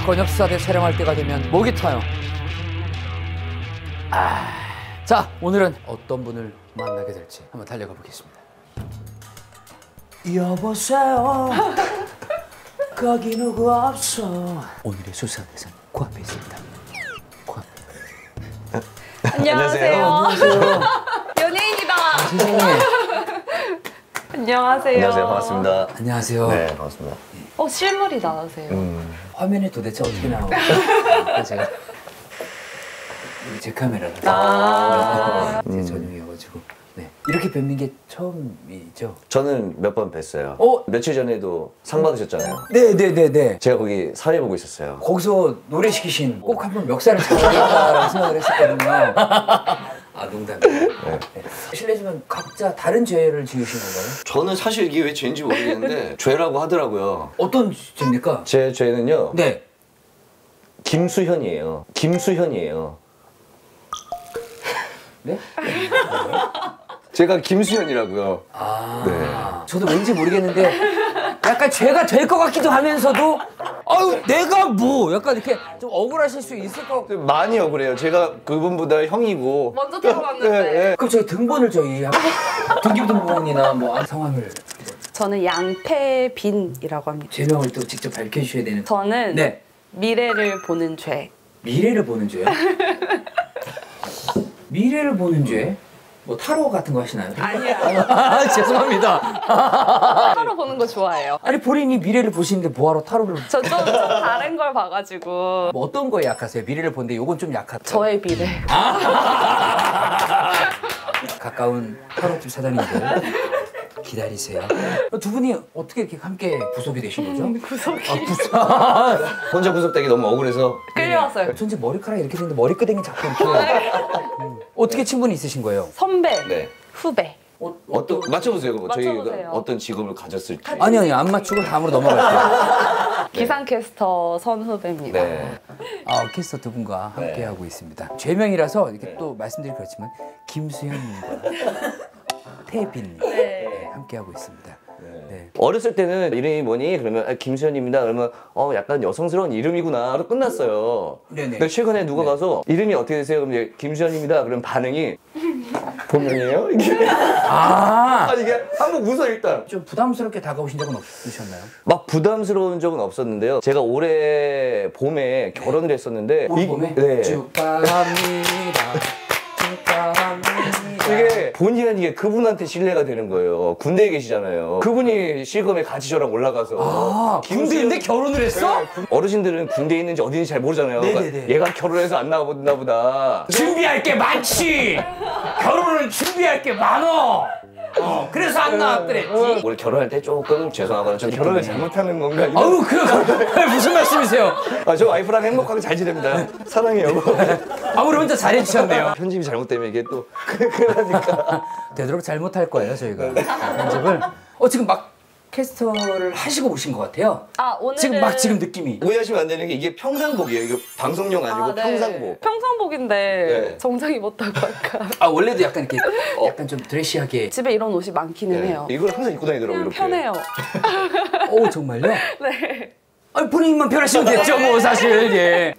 권역수사대 촬영할 때가 되면 목이 타요. 자, 오늘은 어떤 분을 만나게 될지 한번 달려가 보겠습니다. 여보세요. 거기 누구 없어. 오늘의 수사 대상 코앞에 있습니다. 안녕하세요. 안녕하세요. 연예인이다. 선생님. 안녕하세요. 안녕하세요. 반갑습니다. 안녕하세요. 네, 반갑습니다. 실물이 나으세요. 화면에 도대체 어떻게 나오고 제가 제 카메라라서 제 전용이어가지고 네. 이렇게 뵙는 게 처음이죠? 저는 몇 번 뵀어요. 며칠 전에도 상 받으셨잖아요. 네네네네. 제가 거기 사회 보고 있었어요. 거기서 노래 시키신 꼭 한번 멱살을 잡아야겠다라고 생각을 했었거든요. 농담이에요. 네. 실례지만 각자 다른 죄를 지으신 건가요? 저는 사실 이게 왜 죄인지 모르겠는데 죄라고 하더라고요. 어떤 죄입니까? 제 죄는요. 네. 김수현이에요. 김수현이에요. 네? 제가 김수현이라고요. 네. 저도 왠지 모르겠는데 약간 죄가 될 것 같기도 하면서도 아유 내가 뭐 약간 이렇게 좀 억울하실 수 있을 것 같고 많이 억울해요. 제가 그분보다 형이고. 먼저 들어갔는데. 네. 그럼 저희 등본을 등기부등본이나 뭐 성함을 저는 양태빈이라고 합니다. 죄명을 또 직접 밝혀주셔야 되는 저는 네. 미래를 보는 죄. 미래를 보는 죄요? 미래를 보는 죄? 뭐 타로 같은 거 하시나요? 아니야. 죄송합니다. 타로 보는 거 좋아해요. 아니 본인이 미래를 보시는데 뭐하러 타로를 저 좀 다른 걸 봐가지고. 뭐 어떤 거에 약하세요? 미래를 보는데 요건 좀 약하다. 저의 미래. 가까운 타로집 사장님들 기다리세요. 두 분이 어떻게 이렇게 함께 구속이 되신 거죠? 구석이. 혼자 구속되기 너무 억울해서. 끌려왔어요. 전체 머리카락이 이렇게 되는데 머리끄댕이 자꾸 이렇게 어떻게 친분이 있으신 거예요? 선배, 네. 후배. 맞춰보세요. 그거. 저희가 맞춰보세요. 어떤 직업을 가졌을지. 아니 안 맞추고 다음으로 넘어갈게요. 기상캐스터 선후배입니다. 네. 캐스터 두 분과 함께 네. 하고 있습니다. 죄명이라서 이렇게 네. 또 말씀드리기 그렇지만 김수현님과 태빈님 함께 하고 있습니다. 네. 어렸을 때는 이름이 뭐니? 그러면 김수현입니다. 그러면 약간 여성스러운 이름이구나. 하고 끝났어요. 네네. 근데 최근에 누가 가서 이름이 어떻게 되세요? 그럼 이제 김수현입니다. 그럼 반응이 본명이에요? 이게 아니 이게 한번 웃어 일단. 좀 부담스럽게 다가오신 적은 없으셨나요? 막 부담스러운 적은 없었는데요. 제가 올해 봄에 결혼을 했었는데 올 봄에? 네. 축하합니다. 축하합니다. 이게 본의는 이게 그분한테 신뢰가 되는 거예요. 군대에 계시잖아요. 그분이 실검에 같이 저랑 올라가서 군대인데 결혼을 했어? 어르신들은 군대에 있는지 어딘지 잘 모르잖아요. 그러니까 얘가 결혼해서 안 나오나 보다. 준비할 게 많지. 결혼을 준비할 게 많어. 그래서 안 나왔더랬지. 우리 결혼할 때 조금 죄송하거나 저 결혼을 잘못하는 건가? 아우 그거 무슨 말씀이세요? 저 와이프랑 행복하게 잘 지냅니다. 사랑해요. 우리 혼자 잘해주셨네요. 편집이 잘못되면 이게 또 그러니까 되도록 잘못할 거예요 저희가 편집을. 지금 막 캐스터를 하시고 오신 것 같아요. 오늘은 지금 느낌이. 오해하시면 안 되는 게 이게 평상복이에요. 이거 방송용 아니고 네. 평상복. 평상복인데 네. 정장 입었다고 할까. 원래도 약간 이렇게 약간 좀 드레시하게. 집에 이런 옷이 많기는 해요. 이걸 항상 입고 다니더라고요. 그냥 이렇게. 편해요. 정말요? 네. 본인만 편하시면 됐죠 뭐 사실. 예.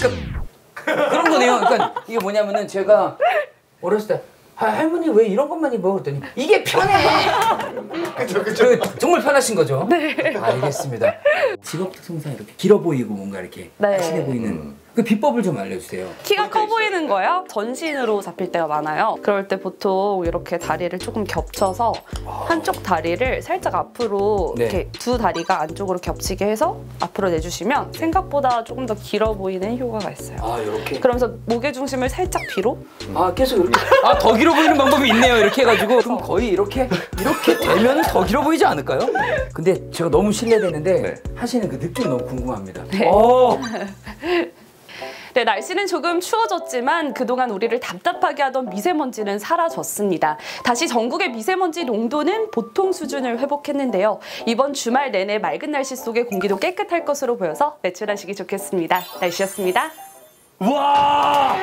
그런 거네요. 그러니까 이게 뭐냐면은 제가 어렸을 때 할머니 왜 이런 것만 입어? 그랬더니 이게 편해. 그쵸. 정말 편하신 거죠? 네. 알겠습니다. 직업 특성상 이렇게 길어 보이고 뭔가 이렇게 날씬해 보이는 그 비법을 좀 알려주세요. 키가 커 보이는 거요? 전신으로 잡힐 때가 많아요. 그럴 때 보통 이렇게 다리를 조금 겹쳐서 한쪽 다리를 살짝 앞으로 이렇게 두 다리가 안쪽으로 겹치게 해서 앞으로 내주시면 생각보다 조금 더 길어 보이는 효과가 있어요. 이렇게? 그러면서 목의 중심을 살짝 뒤로? 계속 이렇게. 더 길어 보이는 방법이 있네요. 이렇게 해가지고. 그럼 거의 이렇게 되면 더 길어 보이지 않을까요? 근데 제가 너무 신뢰되는데 하시는 그 느낌이 너무 궁금합니다. 네, 날씨는 조금 추워졌지만 그동안 우리를 답답하게 하던 미세먼지는 사라졌습니다. 다시 전국의 미세먼지 농도는 보통 수준을 회복했는데요. 이번 주말 내내 맑은 날씨 속에 공기도 깨끗할 것으로 보여서 외출하시기 좋겠습니다. 날씨였습니다. 와!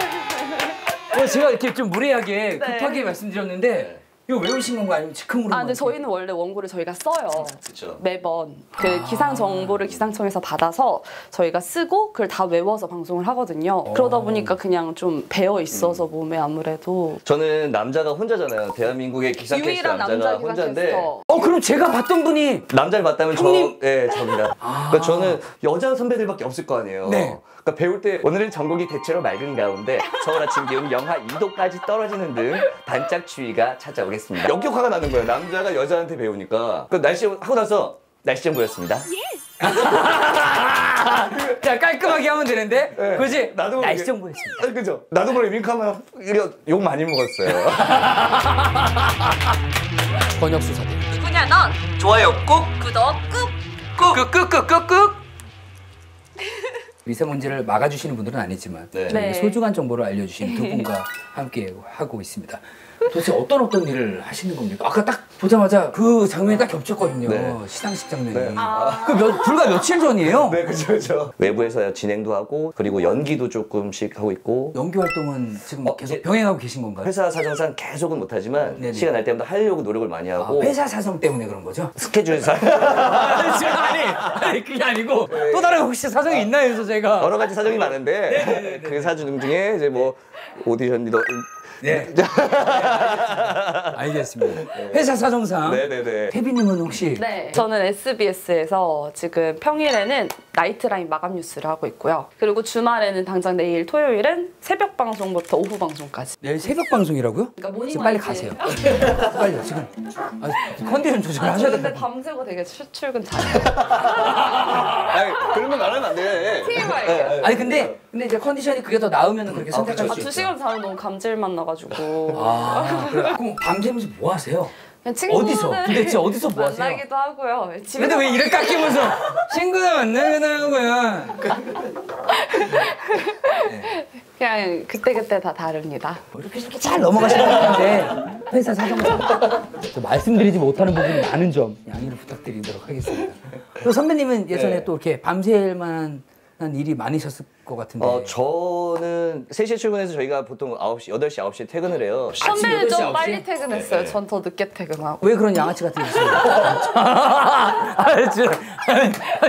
제가 이렇게 좀 무례하게 급하게 말씀드렸는데 이거 외우신 건가 아니면 즉흥으로? 아, 근데 저희는 원래 원고를 저희가 써요. 그쵸. 매번 그 기상 정보를 기상청에서 받아서 저희가 쓰고 그걸 다 외워서 방송을 하거든요. 그러다 보니까 그냥 좀 배어 있어서 몸에 아무래도. 저는 남자가 혼자잖아요. 대한민국의 기상캐스터 유일한 남자가 남자 혼자인데 기상캐스터. 그럼 제가 봤던 분이 남자를 봤다면 형님? 저입니다. 그러니까 저는 여자 선배들밖에 없을 거 아니에요. 네. 그러니까 배울 때 오늘은 전국이 대체로 맑은 가운데 서울 아침 기온 영하 2도까지 떨어지는 등 반짝 추위가 찾아오겠습니다. 역효과가 나는 거예요. 남자가 여자한테 배우니까. 그 날씨 하고 나서 날씨 정보였습니다. 자 깔끔하게 하면 되는데, 네. 그지? 나도 날씨 모르게- 정보였습니다. 그죠? 나도 모르게 윙크하면 욕 많이 먹었어요. 번역 수사대. 누구냐 넌? 좋아요 꾹. 구독 꾹. 꾹꾹꾹꾹꾹. 미세먼지를 막아주시는 분들은 아니지만 네. 저희에게 네. 소중한 정보를 알려주신 두 분과 함께 하고 있습니다. 도대체 어떤 일을 하시는 겁니까? 아까 딱 보자마자 그 장면이 딱 겹쳤거든요. 네. 시상식 장면이. 네. 불과 며칠 전이에요. 네, 그죠. 외부에서 진행도 하고 그리고 연기도 조금씩 하고 있고 연기 활동은 지금 계속 예. 병행하고 계신 건가요? 회사 사정상 계속은 못하지만 네네. 시간 날 때마다 하려고 노력을 많이 하고 회사 사정 때문에 그런 거죠? 스케줄상 아니 그게 아니고 또 다른 혹시 사정이 있나요? 그래서 제가 여러 가지 사정이 많은데 그 사정 중에 이제 뭐 오디션도 네. 알겠습니다. 회사 사정상. 네네네. 태빈님은 혹시 네. 저는 SBS에서 지금 평일에는 나이트라인 마감 뉴스를 하고 있고요. 그리고 주말에는 당장 내일 토요일은 새벽 방송부터 오후 방송까지. 내일 새벽 방송이라고요? 그러니까 모닝 지금 빨리 와이즈. 가세요. 빨리요 지금. 컨디션 조절하셔야 근데 돼요. 밤새고 되게 출근 잘해요. 아니 그런 건 말하면 안 돼. TMI. 아니 근데 이제 컨디션이 그게 더 나으면 그렇게 선택할 수 있죠. 2시간 자면 너무 감질만 나가지고. 그래. 그럼 밤새면서 뭐 하세요? 그냥 친구들 어디서? 도대체 어디서 뭐 하세요? 만나기도 하고요. 근데 왜 이를 깎이면서 친구들 만나거나 그냥 그때그때 다 다릅니다. 이렇게 잘 넘어가시는 것 같은데 회사 사정상 저 말씀드리지 못하는 부분이 많은 점 양해를 부탁드리도록 하겠습니다. 또 선배님은 예전에 네. 또 이렇게 밤샐 만한 일이 많으셨을 것 같은데. 저는 3시에 출근해서 저희가 보통 9시, 8시, 9시에 퇴근을 해요. 선배는 8시, 좀 9시? 빨리 퇴근했어요. 네. 전 더 늦게 퇴근하고. 왜 그런 양아치 같은 짓을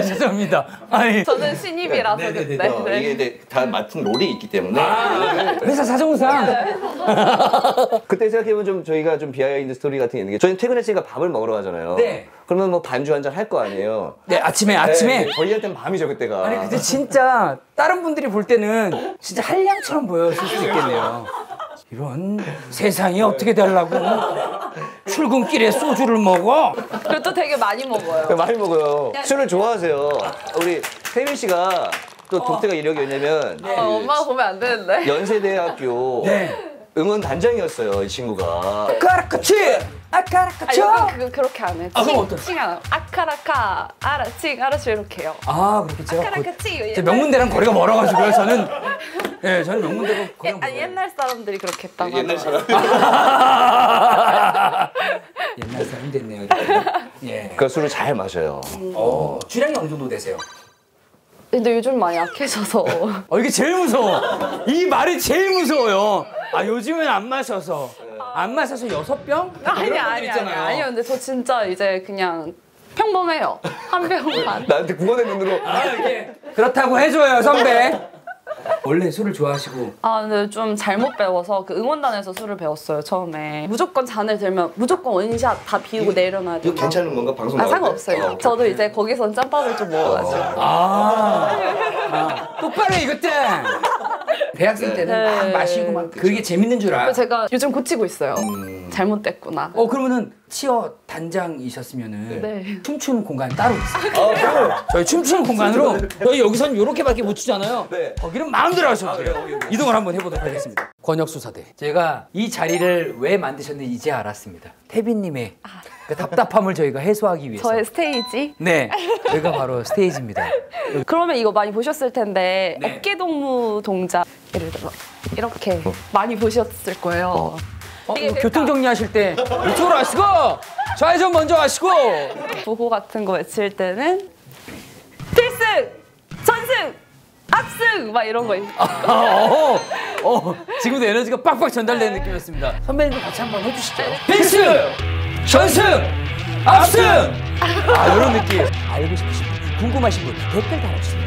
죄송합니다. 아니 저는 신입이라서 네네네. 그때. 네. 이게 이제 다 맡은 롤이 있기 때문에 회사 사정상 그때 생각해보면 좀 저희가 좀 비하인드 스토리 같은 게 있는 게 저희는 퇴근했으니까 밥을 먹으러 가잖아요. 네. 그러면 뭐 반주 한 잔 할 거 아니에요. 네 아침에 네, 저희한테는 밤이죠 그때가. 아니 근데 진짜 다른 분들이 볼 때는 진짜 한량처럼 보였을 수도 있겠네요. 이런 세상이 어떻게 되려고 출근길에 소주를 먹어? 그리고 또 되게 많이 먹어요. 네, 많이 먹어요. 술을 좋아하세요. 우리 태민 씨가 또 독특한 이력이 뭐냐면 엄마가 보면 안 되는데. 연세대학교 네. 응원 단장이었어요 이 친구가. 까라카치! 아까라카치! 그렇게 안 해. 그럼 어떤? 칭 안 하고. 아카라카, 아라칭, 아라치 이렇게 해요. 그렇게 제가 아카라카치. 제 명문대랑 거리가 멀어가지고요. 저는 명문대고 거리가 멀어요. 옛날 사람들이 그렇게 했다고. 옛날 사람. 옛날 사람 됐네요. 이렇게. 예. 그 술을 잘 마셔요. 주량이 어느 정도 되세요? 근데 요즘 많이 약해져서. 이게 제일 무서워. 이 말이 제일 무서워요. 요즘은 안 마셔서. 안 마셔서 6병? 아니요. 근데 저 진짜 이제 그냥 평범해요. 한 병만. 나한테 구원의 눈으로. 그렇다고 해줘요, 선배. 원래 술을 좋아하시고. 근데 좀 잘못 배워서 그 응원단에서 술을 배웠어요, 처음에. 무조건 잔을 들면 무조건 원샷 다 비우고 내려놔야 돼요. 이거 괜찮은 건가 방송 나갈 때? 상관없어요. 저도 이제 거기선 짬밥을 좀 먹어가지고. 똑바로 이것들. 대학생 때는 네. 막 마시고 막 그게 재밌는 줄 알아. 그래서 제가 요즘 고치고 있어요. 잘못됐구나. 그러면은 치어 단장이셨으면은 네. 춤추는 공간이 따로 있어요. 저희 춤추는 공간으로 저희 여기선 이렇게밖에 못 추잖아요. 네. 거기는 마음대로 하셔도 돼요. 이동을 한번 해보도록 하겠습니다. 권혁수사대. 제가 이 자리를 왜 만드셨는지 이제 알았습니다. 태빈님의 그 답답함을 저희가 해소하기 위해서. 저의 스테이지? 네, 여기가 바로 스테이지입니다. 그러면 이거 많이 보셨을 텐데 네. 어깨동무 동작 예를 들어 이렇게 많이 보셨을 거예요. 이게 이거 교통 정리하실 때 이쪽으로 하시고 좌회전 먼저 하시고. 부호 같은 거 외칠 때는 필승! 전승! 압승! 막 이런 거 있어요. 지금도 에너지가 빡빡 전달되는 느낌이었습니다. 선배님도 같이 한번 해주시죠. 필승! 전승! 압승! 이런 느낌. 알고 싶으신 분, 궁금하신 분 댓글 달아주세요.